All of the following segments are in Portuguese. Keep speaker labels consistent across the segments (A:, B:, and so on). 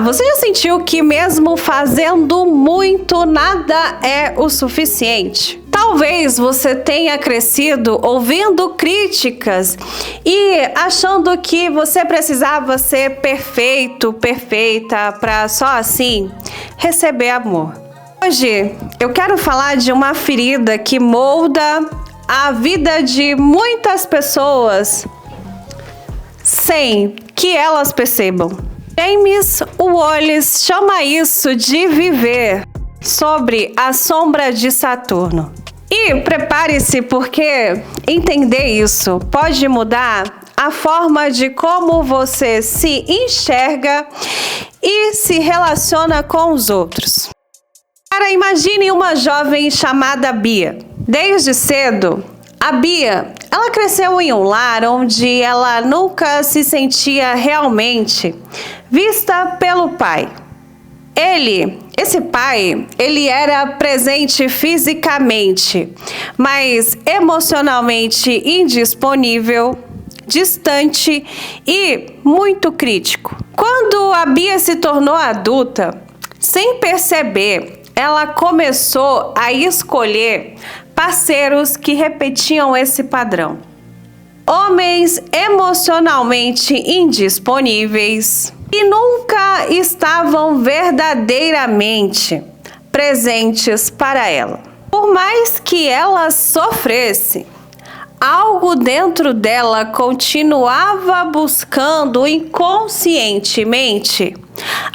A: Você já sentiu que mesmo fazendo muito, nada é o suficiente? Talvez você tenha crescido ouvindo críticas e achando que você precisava ser perfeito, perfeita, para só assim receber amor. Hoje eu quero falar de uma ferida que molda a vida de muitas pessoas sem que elas percebam. James Wallace chama isso de viver sobre a sombra de Saturno. E prepare-se, porque entender isso pode mudar a forma de como você se enxerga e se relaciona com os outros. Cara, imagine uma jovem chamada Bia. Desde cedo, a Bia, ela cresceu em um lar onde ela nunca se sentia realmente vista pelo pai. Esse pai, ele era presente fisicamente, mas emocionalmente indisponível, distante e muito crítico. Quando a Bia se tornou adulta, sem perceber, ela começou a escolher parceiros que repetiam esse padrão. Homens emocionalmente indisponíveis e nunca estavam verdadeiramente presentes para ela. Por mais que ela sofresse, algo dentro dela continuava buscando inconscientemente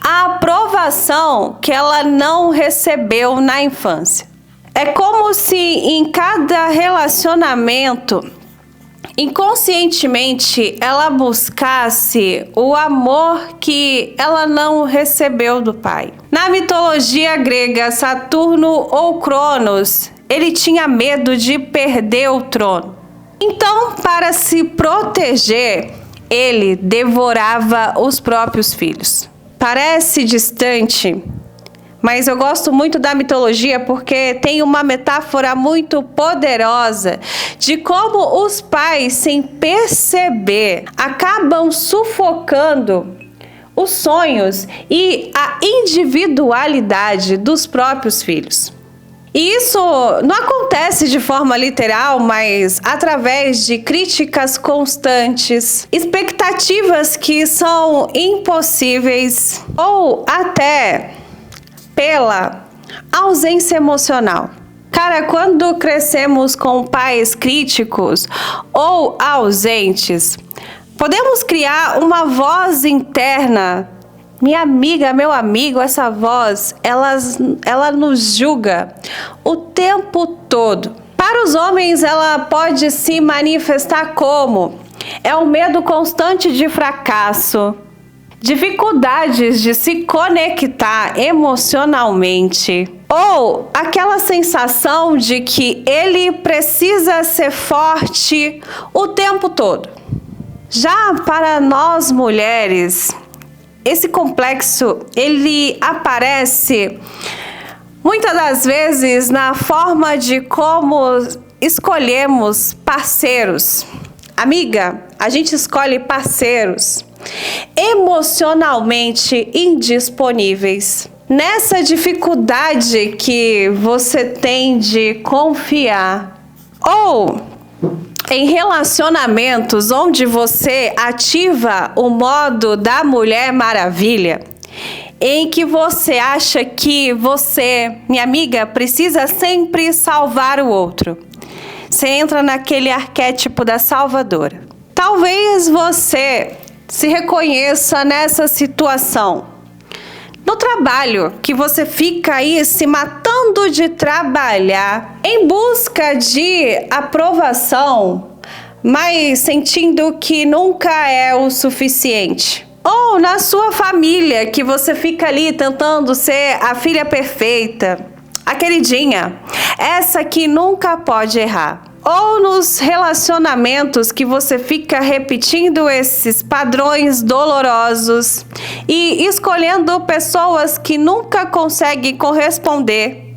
A: a aprovação que ela não recebeu na infância. É como se em cada relacionamento, inconscientemente, ela buscasse o amor que ela não recebeu do pai. Na mitologia grega, Saturno ou Cronos, ele tinha medo de perder o trono. Então, para se proteger, ele devorava os próprios filhos. Parece distante, mas eu gosto muito da mitologia porque tem uma metáfora muito poderosa de como os pais, sem perceber, acabam sufocando os sonhos e a individualidade dos próprios filhos. E isso não acontece de forma literal, mas através de críticas constantes, expectativas que são impossíveis ou até pela ausência emocional. Cara, quando crescemos com pais críticos ou ausentes, podemos criar uma voz interna. Minha amiga, meu amigo, essa voz, ela nos julga o tempo todo. Para os homens, ela pode se manifestar como o medo constante de fracasso, dificuldades de se conectar emocionalmente, ou aquela sensação de que ele precisa ser forte o tempo todo. Já para nós mulheres, esse complexo, ele aparece muitas das vezes na forma de como escolhemos parceiros. Amiga, a gente escolhe parceiros emocionalmente indisponíveis. Nessa dificuldade que você tem de confiar, ou em relacionamentos onde você ativa o modo da Mulher Maravilha, em que você acha que você, minha amiga, precisa sempre salvar o outro. Você entra naquele arquétipo da salvadora. Talvez você se reconheça nessa situação. No trabalho, que você fica aí se matando de trabalhar em busca de aprovação, mas sentindo que nunca é o suficiente. Ou na sua família, que você fica ali tentando ser a filha perfeita, a queridinha, essa que nunca pode errar. Ou nos relacionamentos que você fica repetindo esses padrões dolorosos e escolhendo pessoas que nunca conseguem corresponder.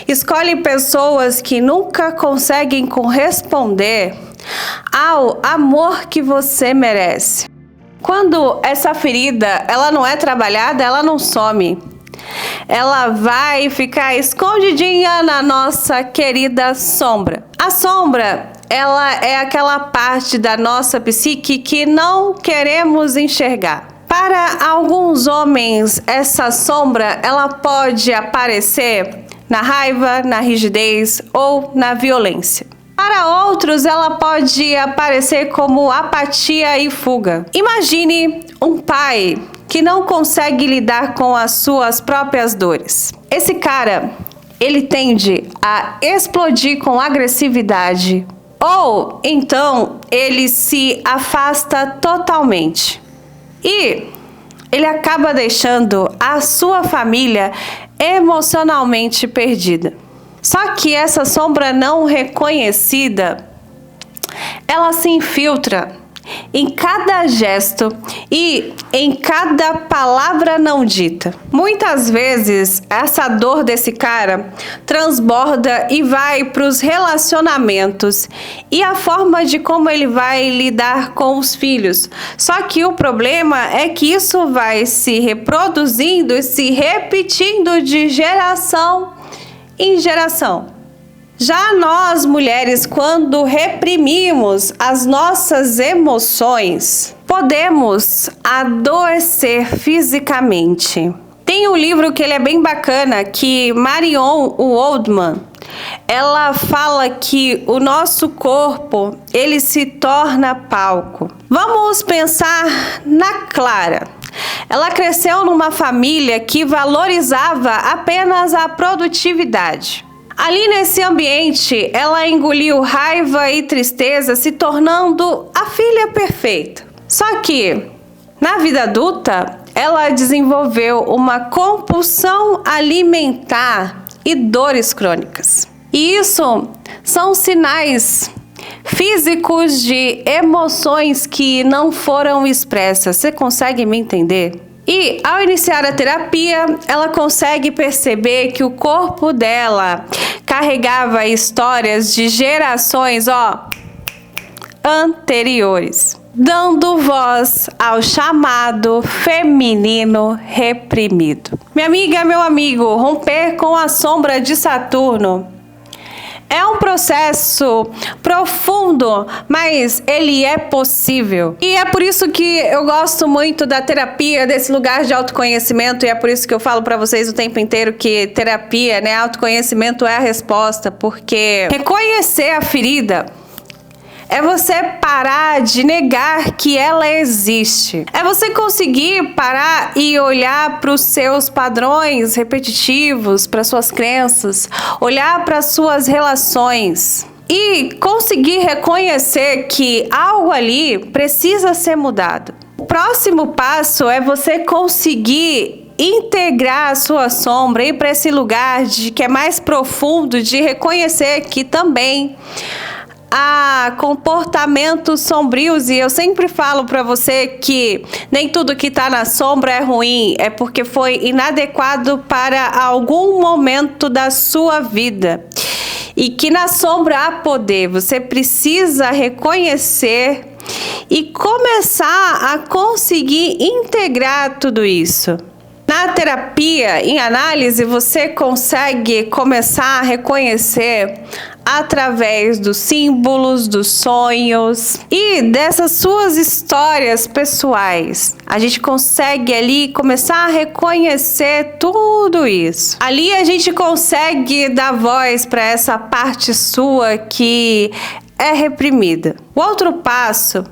A: Escolhe pessoas que nunca conseguem corresponder ao amor que você merece. Quando essa ferida, ela não é trabalhada, ela não some. Ela vai ficar escondidinha na nossa querida sombra. A sombra, ela é aquela parte da nossa psique que não queremos enxergar. Para alguns homens, essa sombra, ela pode aparecer na raiva, na rigidez ou na violência. Para outros, ela pode aparecer como apatia e fuga. Imagine um pai que não consegue lidar com as suas próprias dores. Esse cara, ele tende a explodir com agressividade, ou então ele se afasta totalmente. E ele acaba deixando a sua família emocionalmente perdida. Só que essa sombra não reconhecida, ela se infiltra em cada gesto e em cada palavra não dita. Muitas vezes, essa dor desse cara transborda e vai para os relacionamentos e a forma de como ele vai lidar com os filhos. Só que o problema é que isso vai se reproduzindo e se repetindo de geração em geração. Já nós, mulheres, quando reprimimos as nossas emoções, podemos adoecer fisicamente. Tem um livro que ele é bem bacana, que Marion Waldman, ela fala que o nosso corpo, ele se torna palco. Vamos pensar na Clara. Ela cresceu numa família que valorizava apenas a produtividade. Ali nesse ambiente, ela engoliu raiva e tristeza, se tornando a filha perfeita. Só que, na vida adulta, ela desenvolveu uma compulsão alimentar e dores crônicas. E isso são sinais físicos de emoções que não foram expressas. Você consegue me entender? E ao iniciar a terapia, ela consegue perceber que o corpo dela carregava histórias de gerações, anteriores, dando voz ao chamado feminino reprimido. Minha amiga, meu amigo, romper com a sombra de Saturno é um processo profundo, mas ele é possível. E é por isso que eu gosto muito da terapia, desse lugar de autoconhecimento, e é por isso que eu falo para vocês o tempo inteiro que terapia, autoconhecimento é a resposta, porque reconhecer a ferida é você parar de negar que ela existe. É você conseguir parar e olhar para os seus padrões repetitivos, para suas crenças, olhar para suas relações e conseguir reconhecer que algo ali precisa ser mudado. O próximo passo é você conseguir integrar a sua sombra, ir para esse lugar que é mais profundo, de reconhecer que também há comportamentos sombrios, e eu sempre falo para você que nem tudo que está na sombra é ruim, é porque foi inadequado para algum momento da sua vida. E que na sombra há poder, você precisa reconhecer e começar a conseguir integrar tudo isso. Na terapia, em análise, você consegue começar a reconhecer através dos símbolos, dos sonhos e dessas suas histórias pessoais. A gente consegue ali começar a reconhecer tudo isso. Ali a gente consegue dar voz para essa parte sua que é reprimida. O outro passo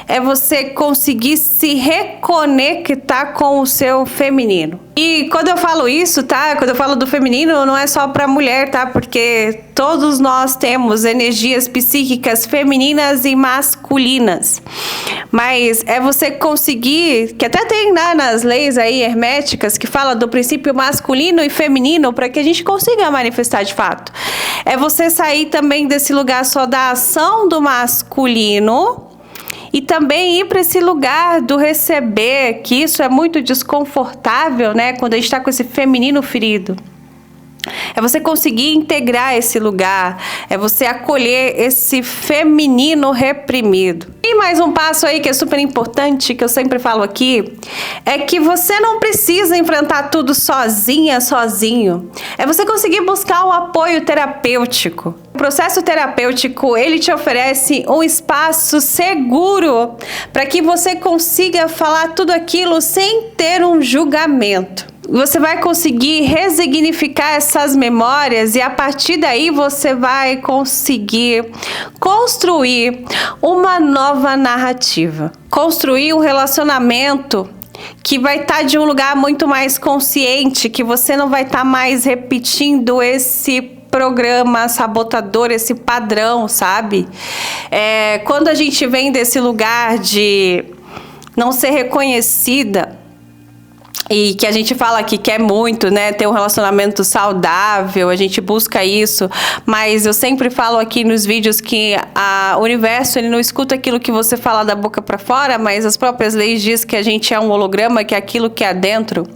A: é você conseguir se reconectar com o seu feminino. E quando eu falo isso, tá? Quando eu falo do feminino, não é só para mulher, tá? Porque todos nós temos energias psíquicas femininas e masculinas. Mas é você conseguir, que até tem nas leis aí herméticas que fala do princípio masculino e feminino, para que a gente consiga manifestar de fato. É você sair também desse lugar só da ação do masculino e também ir para esse lugar do receber, que isso é muito desconfortável, né? Quando a gente está com esse feminino ferido. É você conseguir integrar esse lugar, é você acolher esse feminino reprimido. E mais um passo aí que é super importante, que eu sempre falo aqui, é que você não precisa enfrentar tudo sozinha, sozinho. É você conseguir buscar um apoio terapêutico. O processo terapêutico, ele te oferece um espaço seguro para que você consiga falar tudo aquilo sem ter um julgamento. Você vai conseguir resignificar essas memórias e a partir daí você vai conseguir construir uma nova narrativa. Construir um relacionamento que vai estar de um lugar muito mais consciente, que você não vai estar mais repetindo esse programa sabotador, esse padrão, sabe? Quando a gente vem desse lugar de não ser reconhecida, e que a gente fala que quer muito, né, ter um relacionamento saudável, a gente busca isso, mas eu sempre falo aqui nos vídeos que o universo, ele não escuta aquilo que você fala da boca para fora, mas as próprias leis dizem que a gente é um holograma, que é aquilo que é dentro.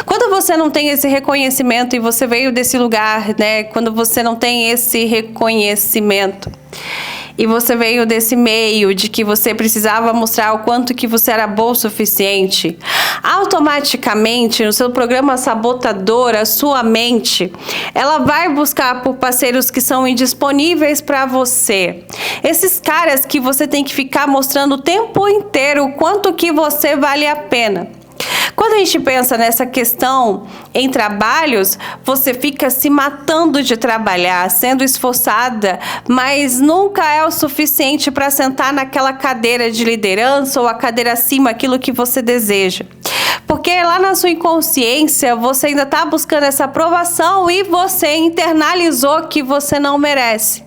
A: Quando você não tem esse reconhecimento e você veio desse lugar, né, quando você não tem esse reconhecimento, e você veio desse meio de que você precisava mostrar o quanto que você era boa o suficiente, automaticamente no seu programa sabotador, a sua mente, ela vai buscar por parceiros que são indisponíveis para você. Esses caras que você tem que ficar mostrando o tempo inteiro o quanto que você vale a pena. Quando a gente pensa nessa questão em trabalhos, você fica se matando de trabalhar, sendo esforçada, mas nunca é o suficiente para sentar naquela cadeira de liderança ou a cadeira acima, aquilo que você deseja. Porque lá na sua inconsciência, você ainda está buscando essa aprovação e você internalizou que você não merece.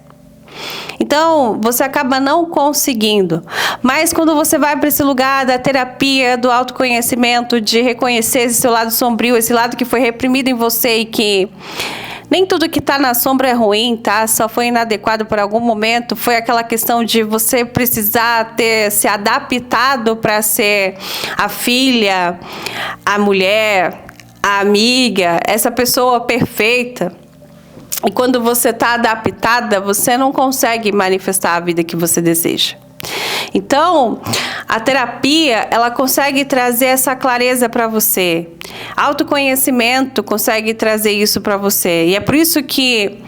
A: Então, você acaba não conseguindo. Mas quando você vai para esse lugar da terapia, do autoconhecimento, de reconhecer esse seu lado sombrio, esse lado que foi reprimido em você e que nem tudo que está na sombra é ruim, tá? Só foi inadequado por algum momento. Foi aquela questão de você precisar ter se adaptado para ser a filha, a mulher, a amiga, essa pessoa perfeita. E quando você está adaptada, você não consegue manifestar a vida que você deseja. Então, a terapia, ela consegue trazer essa clareza para você. Autoconhecimento consegue trazer isso para você. E é por isso que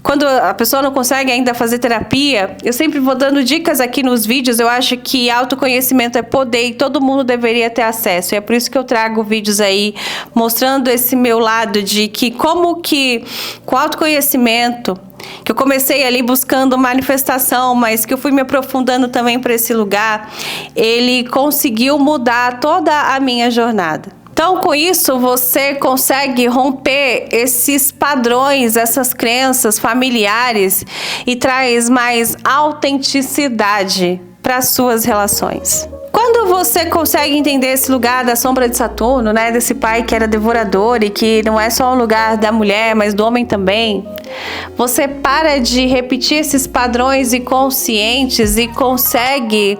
A: quando a pessoa não consegue ainda fazer terapia, eu sempre vou dando dicas aqui nos vídeos. Eu acho que autoconhecimento é poder e todo mundo deveria ter acesso. E é por isso que eu trago vídeos aí mostrando esse meu lado de que como que com autoconhecimento, que eu comecei ali buscando manifestação, mas que eu fui me aprofundando também para esse lugar, ele conseguiu mudar toda a minha jornada. Então, com isso, você consegue romper esses padrões, essas crenças familiares e traz mais autenticidade para as suas relações. Quando você consegue entender esse lugar da sombra de Saturno, né, desse pai que era devorador e que não é só um lugar da mulher, mas do homem também, você para de repetir esses padrões inconscientes e consegue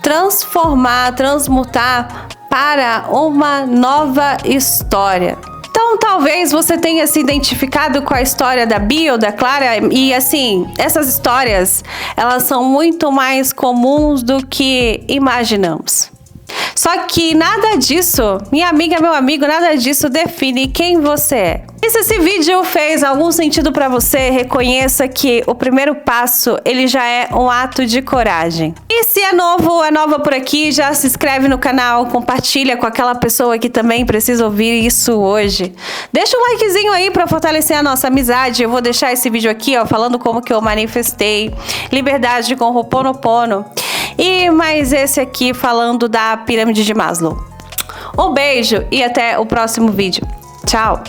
A: transformar, transmutar para uma nova história. Então, talvez você tenha se identificado com a história da Bia ou da Clara e, assim, essas histórias, elas são muito mais comuns do que imaginamos. Só que nada disso, minha amiga, meu amigo, nada disso define quem você é. E se esse vídeo fez algum sentido para você, reconheça que o primeiro passo, ele já é um ato de coragem. E se é nova por aqui, já se inscreve no canal, compartilha com aquela pessoa que também precisa ouvir isso hoje. Deixa um likezinho aí para fortalecer a nossa amizade. Eu vou deixar esse vídeo aqui, ó, falando como que eu manifestei liberdade com Ho'oponopono. E mais esse aqui falando da pirâmide de Maslow. Um beijo e até o próximo vídeo. Tchau!